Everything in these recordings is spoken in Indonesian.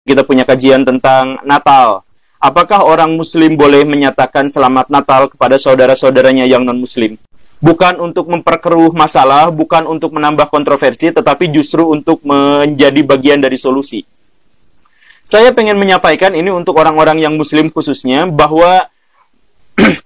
kita punya kajian tentang Natal. Apakah orang Muslim boleh menyatakan selamat Natal kepada saudara-saudaranya yang non-Muslim? Bukan untuk memperkeruh masalah, bukan untuk menambah kontroversi, tetapi justru untuk menjadi bagian dari solusi. Saya pengen menyampaikan ini untuk orang-orang yang Muslim khususnya, bahwa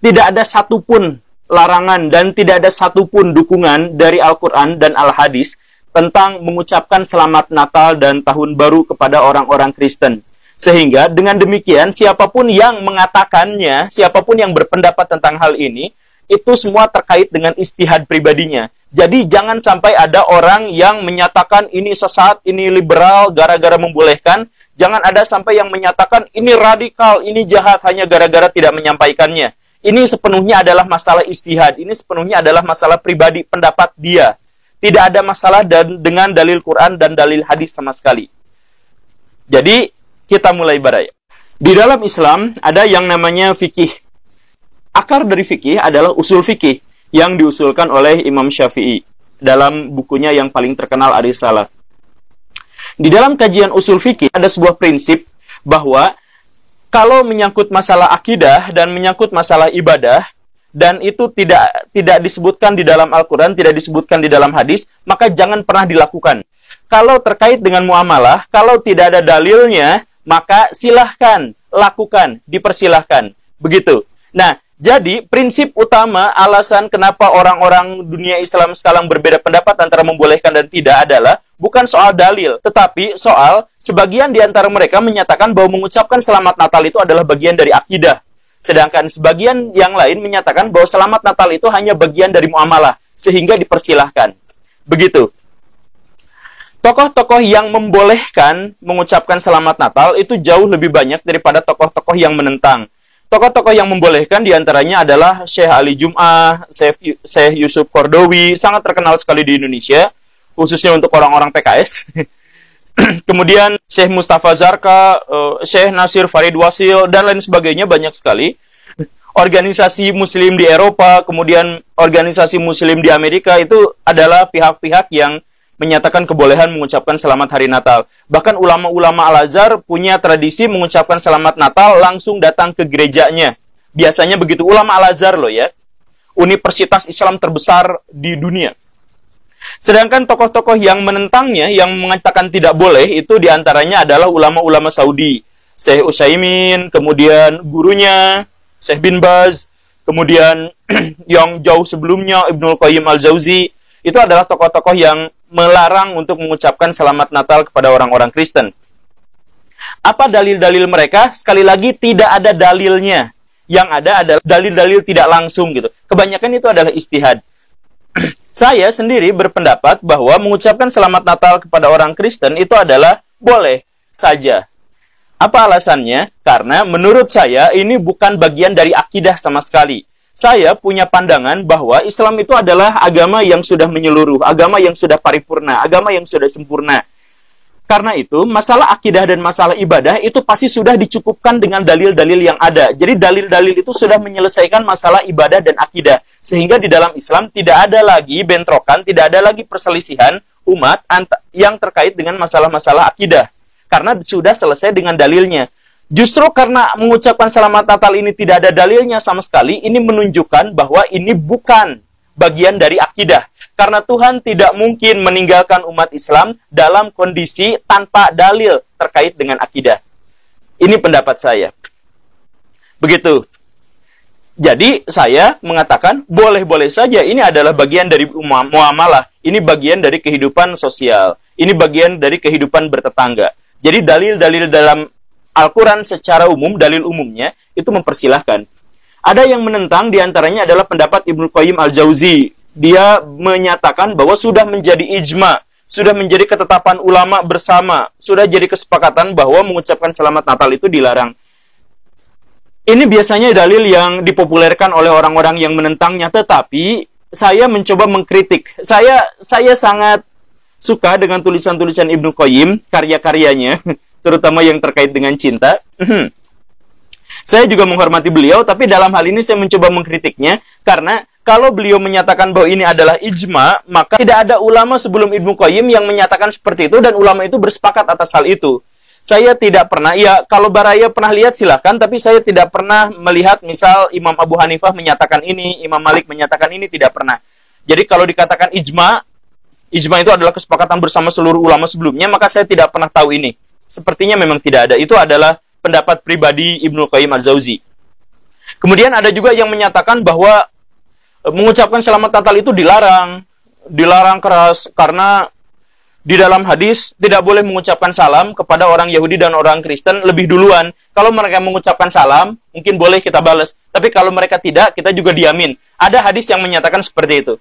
tidak ada satupun larangan dan tidak ada satupun dukungan dari Al-Quran dan Al-Hadis tentang mengucapkan selamat Natal dan Tahun Baru kepada orang-orang Kristen. Sehingga dengan demikian siapapun yang mengatakannya, siapapun yang berpendapat tentang hal ini, itu semua terkait dengan ijtihad pribadinya. Jadi jangan sampai ada orang yang menyatakan ini sesat, ini liberal, gara-gara membolehkan. Jangan ada sampai yang menyatakan ini radikal, ini jahat, hanya gara-gara tidak menyampaikannya. Ini sepenuhnya adalah masalah ijtihad. Ini sepenuhnya adalah masalah pribadi, pendapat dia. Tidak ada masalah dengan dalil Quran dan dalil hadis sama sekali. Jadi, kita mulai baraya. Di dalam Islam, ada yang namanya fikih. Akar dari fikih adalah usul fikih yang diusulkan oleh Imam Syafi'i dalam bukunya yang paling terkenal, Ar-Risalah. Di dalam kajian usul fikih, ada sebuah prinsip bahwa kalau menyangkut masalah akidah dan menyangkut masalah ibadah, dan itu tidak disebutkan di dalam Al-Quran, tidak disebutkan di dalam hadis, maka jangan pernah dilakukan. Kalau terkait dengan muamalah, kalau tidak ada dalilnya, maka silahkan lakukan, dipersilahkan. Begitu. Nah, jadi prinsip utama alasan kenapa orang-orang dunia Islam sekarang berbeda pendapat antara membolehkan dan tidak adalah bukan soal dalil, tetapi soal sebagian di antara mereka menyatakan bahwa mengucapkan selamat Natal itu adalah bagian dari akidah. Sedangkan sebagian yang lain menyatakan bahwa selamat Natal itu hanya bagian dari muamalah, sehingga dipersilahkan. Begitu. Tokoh-tokoh yang membolehkan mengucapkan selamat Natal itu jauh lebih banyak daripada tokoh-tokoh yang menentang. Tokoh-tokoh yang membolehkan diantaranya adalah Syekh Ali Jum'ah, Syekh Yusuf Qaradawi, sangat terkenal sekali di Indonesia, khususnya untuk orang-orang PKS. Kemudian Syekh Mustafa Zarqa, Syekh Nasir Farid Wasil, dan lain sebagainya, banyak sekali. Organisasi Muslim di Eropa, kemudian organisasi Muslim di Amerika, itu adalah pihak-pihak yang menyatakan kebolehan mengucapkan selamat hari Natal. Bahkan ulama-ulama Al-Azhar punya tradisi mengucapkan selamat Natal langsung datang ke gerejanya. Biasanya begitu. Ulama Al-Azhar loh ya. Universitas Islam terbesar di dunia. Sedangkan tokoh-tokoh yang menentangnya, yang mengatakan tidak boleh, itu diantaranya adalah ulama-ulama Saudi. Syekh Utsaimin, kemudian gurunya, Syekh bin Baz, kemudian yang jauh sebelumnya, Ibnul Qayyim Al-Jauzi. Itu adalah tokoh-tokoh yang melarang untuk mengucapkan selamat Natal kepada orang-orang Kristen. Apa dalil-dalil mereka? Sekali lagi, tidak ada dalilnya. Yang ada adalah dalil-dalil tidak langsung gitu. Kebanyakan itu adalah ijtihad. Saya sendiri berpendapat bahwa mengucapkan selamat Natal kepada orang Kristen itu adalah boleh saja. Apa alasannya? Karena menurut saya ini bukan bagian dari akidah sama sekali. Saya punya pandangan bahwa Islam itu adalah agama yang sudah menyeluruh, agama yang sudah paripurna, agama yang sudah sempurna. Karena itu, masalah akidah dan masalah ibadah itu pasti sudah dicukupkan dengan dalil-dalil yang ada. Jadi dalil-dalil itu sudah menyelesaikan masalah ibadah dan akidah. Sehingga di dalam Islam tidak ada lagi bentrokan, tidak ada lagi perselisihan umat yang terkait dengan masalah-masalah akidah. Karena sudah selesai dengan dalilnya. Justru karena mengucapkan selamat Natal ini tidak ada dalilnya sama sekali, ini menunjukkan bahwa ini bukan bagian dari akidah. Karena Tuhan tidak mungkin meninggalkan umat Islam dalam kondisi tanpa dalil terkait dengan akidah. Ini pendapat saya. Begitu. Jadi saya mengatakan boleh-boleh saja, ini adalah bagian dari muamalah. Ini bagian dari kehidupan sosial. Ini bagian dari kehidupan bertetangga. Jadi dalil-dalil dalam Al-Quran secara umum, dalil umumnya, itu mempersilahkan. Ada yang menentang, diantaranya adalah pendapat Ibnu Qayyim Al-Jauzi. Dia menyatakan bahwa sudah menjadi ijma, sudah menjadi ketetapan ulama bersama, sudah jadi kesepakatan bahwa mengucapkan selamat Natal itu dilarang. Ini biasanya dalil yang dipopulerkan oleh orang-orang yang menentangnya, tetapi saya mencoba mengkritik. Saya sangat suka dengan tulisan-tulisan Ibnu Qayyim, karya-karyanya, terutama yang terkait dengan cinta. Saya juga menghormati beliau, tapi dalam hal ini saya mencoba mengkritiknya, karena kalau beliau menyatakan bahwa ini adalah ijma, maka tidak ada ulama sebelum Ibnu Qayyim yang menyatakan seperti itu, dan ulama itu bersepakat atas hal itu. Saya tidak pernah, ya kalau Baraya pernah lihat silahkan, tapi saya tidak pernah melihat misal Imam Abu Hanifah menyatakan ini, Imam Malik menyatakan ini, tidak pernah. Jadi kalau dikatakan ijma itu adalah kesepakatan bersama seluruh ulama sebelumnya, maka saya tidak pernah tahu ini. Sepertinya memang tidak ada. Itu adalah pendapat pribadi Ibnu Qayyim Al-Jauzi. Kemudian ada juga yang menyatakan bahwa mengucapkan selamat Natal itu dilarang keras, karena di dalam hadis tidak boleh mengucapkan salam kepada orang Yahudi dan orang Kristen lebih duluan. Kalau mereka mengucapkan salam, mungkin boleh kita balas. Tapi kalau mereka tidak, kita juga diamin. Ada hadis yang menyatakan seperti itu.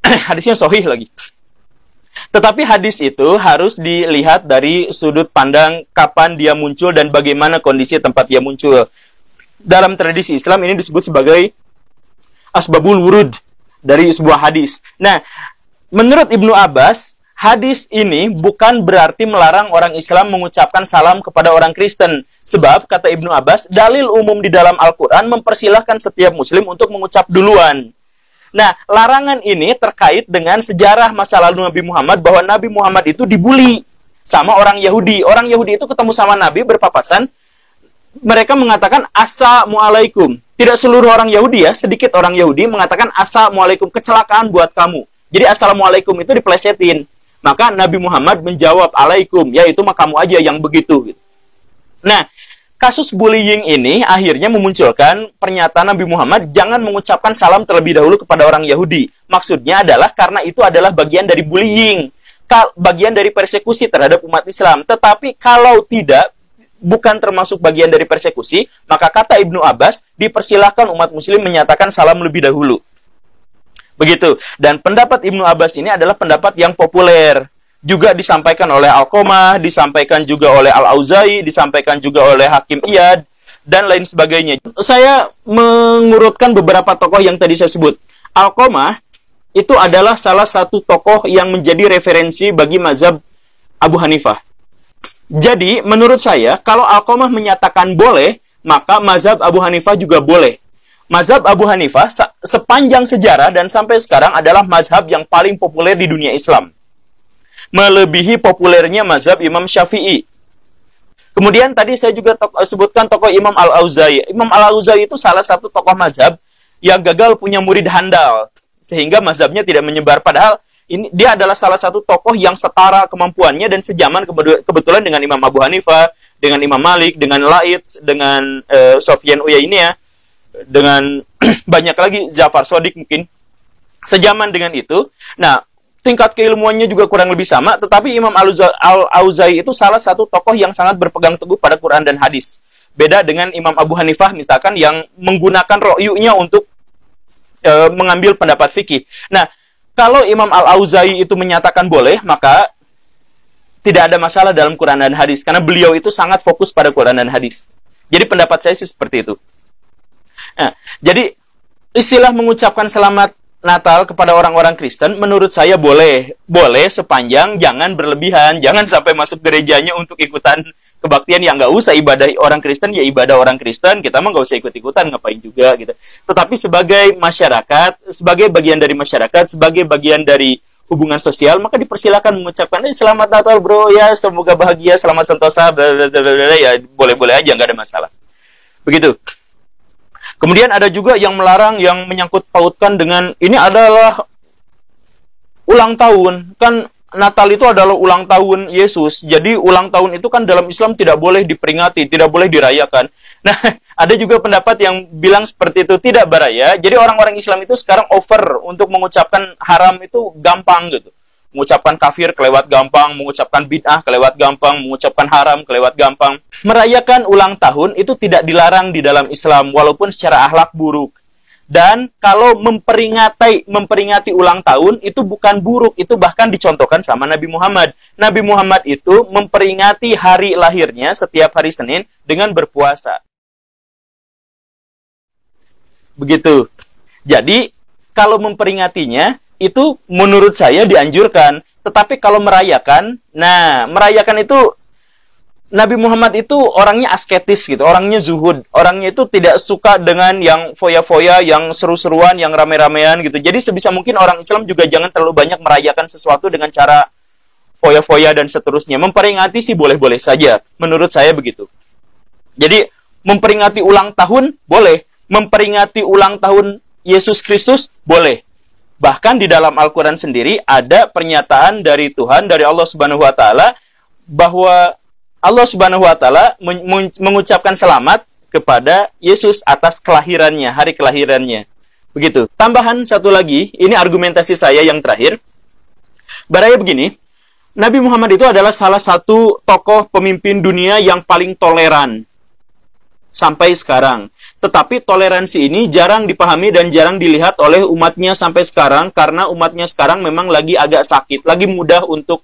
Hadisnya sahih lagi. Tetapi hadis itu harus dilihat dari sudut pandang kapan dia muncul dan bagaimana kondisi tempat dia muncul. Dalam tradisi Islam ini disebut sebagai asbabul wurud dari sebuah hadis. Nah, menurut Ibnu Abbas, hadis ini bukan berarti melarang orang Islam mengucapkan salam kepada orang Kristen. Sebab, kata Ibnu Abbas, dalil umum di dalam Al-Quran mempersilahkan setiap muslim untuk mengucap duluan. Nah, larangan ini terkait dengan sejarah masa lalu Nabi Muhammad, bahwa Nabi Muhammad itu dibully sama orang Yahudi. Orang Yahudi itu ketemu sama Nabi berpapasan, mereka mengatakan assalamualaikum. Tidak seluruh orang Yahudi ya, sedikit orang Yahudi mengatakan assalamualaikum, kecelakaan buat kamu. Jadi assalamualaikum itu diplesetin. Maka Nabi Muhammad menjawab alaikum, yaitu kamu aja yang begitu. Nah, kasus bullying ini akhirnya memunculkan pernyataan Nabi Muhammad jangan mengucapkan salam terlebih dahulu kepada orang Yahudi. Maksudnya adalah karena itu adalah bagian dari bullying, bagian dari persekusi terhadap umat Islam. Tetapi kalau tidak, bukan termasuk bagian dari persekusi, maka kata Ibnu Abbas, dipersilahkan umat muslim menyatakan salam lebih dahulu. Begitu. Dan pendapat Ibnu Abbas ini adalah pendapat yang populer. Juga disampaikan oleh Alqamah, disampaikan juga oleh Al-Auza'i, disampaikan juga oleh Hakim Iyad, dan lain sebagainya. Saya mengurutkan beberapa tokoh yang tadi saya sebut. Alqamah itu adalah salah satu tokoh yang menjadi referensi bagi mazhab Abu Hanifah. Jadi, menurut saya, kalau Alqamah menyatakan boleh, maka mazhab Abu Hanifah juga boleh. Mazhab Abu Hanifah sepanjang sejarah dan sampai sekarang adalah mazhab yang paling populer di dunia Islam. Melebihi populernya mazhab Imam Syafi'i. Kemudian tadi saya juga sebutkan tokoh Imam Al-Auza'i. Imam Al-Auza'i itu salah satu tokoh mazhab yang gagal punya murid handal, sehingga mazhabnya tidak menyebar. Padahal dia adalah salah satu tokoh yang setara kemampuannya dan sejaman kebetulan dengan Imam Abu Hanifah, dengan Imam Malik, dengan Laits, dengan Sufyan Uyainiyah, dengan banyak lagi, Ja'far Shadiq mungkin, sejaman dengan itu. Nah, tingkat keilmuannya juga kurang lebih sama, tetapi Imam Al-Auza'i itu salah satu tokoh yang sangat berpegang teguh pada Quran dan hadis. Beda dengan Imam Abu Hanifah misalkan yang menggunakan ro'yunya untuk mengambil pendapat fikih. Nah, kalau Imam Al-Auza'i itu menyatakan boleh, maka tidak ada masalah dalam Quran dan hadis, karena beliau itu sangat fokus pada Quran dan hadis. Jadi pendapat saya sih seperti itu. Nah, jadi istilah mengucapkan selamat Natal kepada orang-orang Kristen menurut saya boleh sepanjang jangan berlebihan, jangan sampai masuk gerejanya untuk ikutan kebaktian. Yang nggak usah ibadah orang Kristen ya ibadah orang Kristen, kita mah nggak usah ikut-ikutan, ngapain juga gitu. Tetapi sebagai masyarakat, sebagai bagian dari masyarakat, sebagai bagian dari hubungan sosial, maka dipersilakan mengucapkan selamat Natal bro, ya semoga bahagia, selamat sentosa, ya boleh-boleh aja, nggak ada masalah. Begitu. Kemudian ada juga yang melarang, yang menyangkut pautkan dengan ini adalah ulang tahun. Kan Natal itu adalah ulang tahun Yesus. Jadi ulang tahun itu kan dalam Islam tidak boleh diperingati, tidak boleh dirayakan. Nah, ada juga pendapat yang bilang seperti itu, tidak baraya. Jadi orang-orang Islam itu sekarang over untuk mengucapkan haram itu gampang gitu. Mengucapkan kafir kelewat gampang, mengucapkan bid'ah kelewat gampang, mengucapkan haram kelewat gampang. Merayakan ulang tahun itu tidak dilarang di dalam Islam, walaupun secara akhlak buruk. Dan kalau memperingati ulang tahun itu bukan buruk, itu bahkan dicontohkan sama Nabi Muhammad. Nabi Muhammad itu memperingati hari lahirnya setiap hari Senin dengan berpuasa. Begitu. Jadi, kalau memperingatinya itu menurut saya dianjurkan. Tetapi kalau merayakan, nah merayakan itu Nabi Muhammad itu orangnya asketis gitu, orangnya zuhud, orangnya itu tidak suka dengan yang foya-foya, yang seru-seruan, yang rame-ramean gitu. Jadi sebisa mungkin orang Islam juga jangan terlalu banyak merayakan sesuatu dengan cara foya-foya dan seterusnya. Memperingati sih boleh-boleh saja, menurut saya begitu. Jadi, memperingati ulang tahun, boleh. Memperingati ulang tahun Yesus Kristus, boleh. Bahkan di dalam Al-Quran sendiri, ada pernyataan dari Tuhan, dari Allah Subhanahu wa Ta'ala, bahwa Allah Subhanahu wa Ta'ala mengucapkan selamat kepada Yesus atas kelahirannya, hari kelahirannya. Begitu. Tambahan satu lagi, ini argumentasi saya yang terakhir. Baraya begini, Nabi Muhammad itu adalah salah satu tokoh pemimpin dunia yang paling toleran sampai sekarang. Tetapi toleransi ini jarang dipahami dan jarang dilihat oleh umatnya sampai sekarang, karena umatnya sekarang memang lagi agak sakit, lagi mudah untuk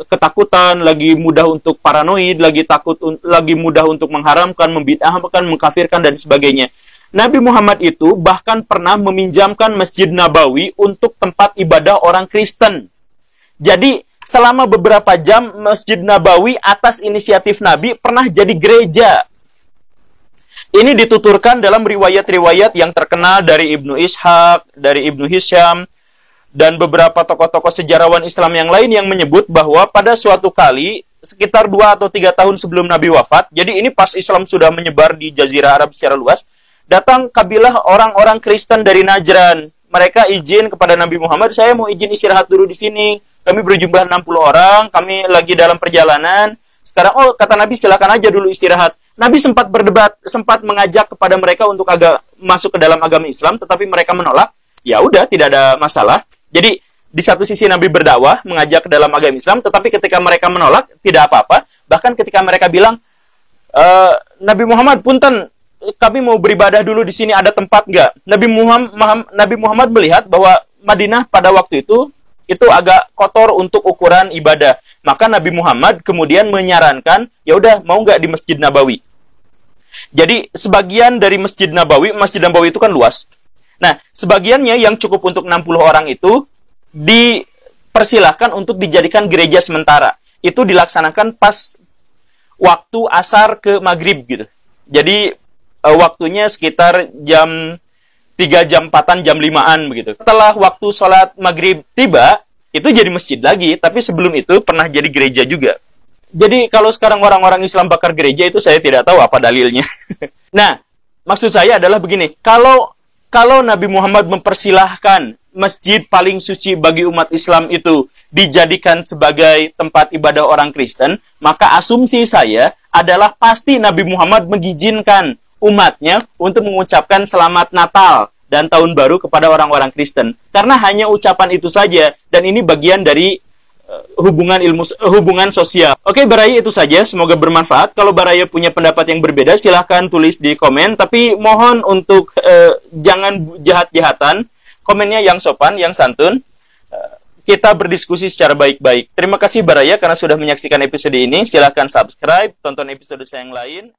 ketakutan, lagi mudah untuk paranoid, lagi mudah untuk mengharamkan, membid'ahkan, mengkafirkan dan sebagainya. Nabi Muhammad itu bahkan pernah meminjamkan Masjid Nabawi untuk tempat ibadah orang Kristen. Jadi selama beberapa jam Masjid Nabawi atas inisiatif Nabi pernah jadi gereja. Ini dituturkan dalam riwayat-riwayat yang terkenal dari Ibnu Ishaq, dari Ibnu Hisham, dan beberapa tokoh-tokoh sejarawan Islam yang lain yang menyebut bahwa pada suatu kali, sekitar 2 atau 3 tahun sebelum Nabi wafat, jadi ini pas Islam sudah menyebar di Jazirah Arab secara luas, datang kabilah orang-orang Kristen dari Najran. Mereka izin kepada Nabi Muhammad, saya mau izin istirahat dulu di sini. Kami berjumlah 60 orang, kami lagi dalam perjalanan. Sekarang, kata Nabi, silakan aja dulu istirahat. Nabi sempat berdebat, sempat mengajak kepada mereka untuk masuk ke dalam agama Islam, tetapi mereka menolak. Ya udah, tidak ada masalah. Jadi, di satu sisi Nabi berdakwah, mengajak ke dalam agama Islam, tetapi ketika mereka menolak, tidak apa-apa. Bahkan ketika mereka bilang, Nabi Muhammad, punten, kami mau beribadah dulu di sini, ada tempat nggak? Nabi Muhammad melihat bahwa Madinah pada waktu itu agak kotor untuk ukuran ibadah. Maka Nabi Muhammad kemudian menyarankan, ya udah mau nggak di Masjid Nabawi? Jadi sebagian dari Masjid Nabawi itu kan luas. Nah, sebagiannya yang cukup untuk 60 orang itu dipersilahkan untuk dijadikan gereja sementara. Itu dilaksanakan pas waktu asar ke maghrib gitu. Jadi waktunya sekitar jam 3 jam 4-an, jam 5-an begitu. Setelah waktu sholat maghrib tiba, itu jadi masjid lagi, tapi sebelum itu pernah jadi gereja juga. Jadi kalau sekarang orang-orang Islam bakar gereja itu saya tidak tahu apa dalilnya. Nah, maksud saya adalah begini, kalau Nabi Muhammad mempersilahkan masjid paling suci bagi umat Islam itu dijadikan sebagai tempat ibadah orang Kristen, maka asumsi saya adalah pasti Nabi Muhammad mengizinkan umatnya untuk mengucapkan selamat Natal dan Tahun Baru kepada orang-orang Kristen. Karena hanya ucapan itu saja, dan ini bagian dari hubungan sosial. Oke, Baraya, itu saja. Semoga bermanfaat. Kalau Baraya punya pendapat yang berbeda, silahkan tulis di komen. Tapi mohon untuk jangan jahat-jahatan. Komennya yang sopan, yang santun. Kita berdiskusi secara baik-baik. Terima kasih Baraya karena sudah menyaksikan episode ini. Silahkan subscribe, tonton episode saya yang lain.